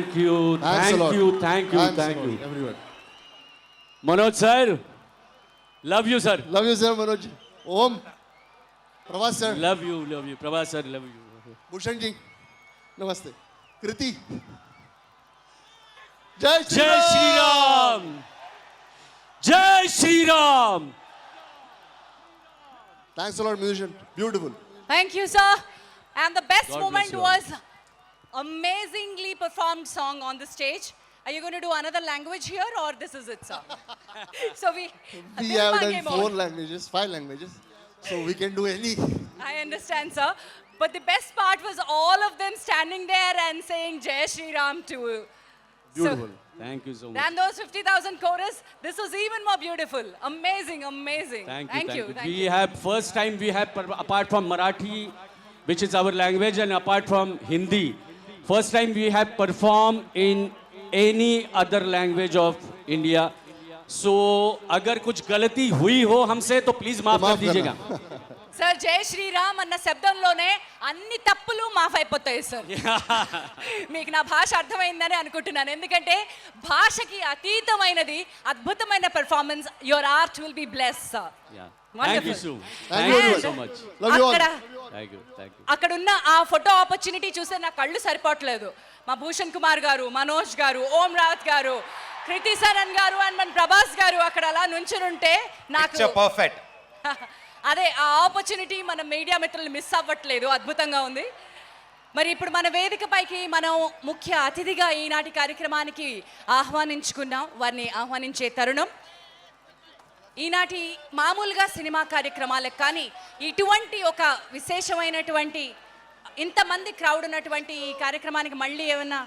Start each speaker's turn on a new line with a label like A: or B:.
A: Thank you,
B: Thanks a lot.
A: thank you.
B: Everyone.
A: Manoj sir, love you sir.
B: Love you, sir, Manoj. Om. Pravas, sir.
A: Love you. Prabhas sir, love you.
B: Bhushan ji. Namaste. Kriti. Jai Shri
A: Jai Shri
B: Ram.
A: Ram. Jai Shri Ram.
B: Thanks a lot, musician. Beautiful.
C: Thank you, sir. And the best
A: God
C: moment
A: bless you.
C: was amazingly performed song on the stage. Are you going to do another language here or this is it, sir? So we
B: have done 4 languages, 5 languages. So we can do any.
C: I understand, sir. But the best part was all of them standing there and saying Jai Shri Ram to.
B: Beautiful.
A: Thank you so much.
C: Than those 50,000 chorus, this was even more beautiful. Amazing.
A: Thank you. We have first time we have apart from Marathi, which is our language, and apart from Hindi, first time we have performed in any other language of India. So अगर कुछ गलती हुई हो हमसे तो please माफ कर दीजिएगा.
C: సార్ జై శ్రీరామ్ అన్న శబ్దంలోనే అన్ని తప్పులు మాఫ్ అయిపోతాయి సార్. మీకు నా భాష అర్థమైందని అనుకుంటున్నాను. ఎందుకంటే భాషకి అతీతమైనది అద్భుతమైన performance. Your art will be blessed sir.
A: Thank you so much.
B: Love you all.
A: Thank you.
C: అక్కడున్న ఆ ఫోటో ఆపర్చునిటీ చూస్తే నా కళ్ళు సరిపోవట్లేదు. మా భూషణ్ కుమార్ గారు, మనోజ్ గారు, ఓం రావత్ గారు, కృతి సరన్ గారు అండ్ మన ప్రభాస్ గారు అక్కడ అలా నుంచునుంటే నాకు
D: పర్ఫెక్ట్.
C: అదే ఆ ఆపర్చునిటీ మన మీడియా మిత్రులు మిస్ అవ్వట్లేదు. అద్భుతంగా ఉంది. మరి ఇప్పుడు మన వేదికపైకి మనం ముఖ్య అతిథిగా ఈనాటి కార్యక్రమానికి ఆహ్వానించుకున్నాం. వారిని ఆహ్వానించే తరుణం. ఈనాటి మామూలుగా సినిమా కార్యక్రమాలకు కానీ ఇటువంటి ఒక విశేషమైనటువంటి ఇంతమంది క్రౌడ్ ఉన్నటువంటి ఈ కార్యక్రమానికి మళ్ళీ ఏమన్నా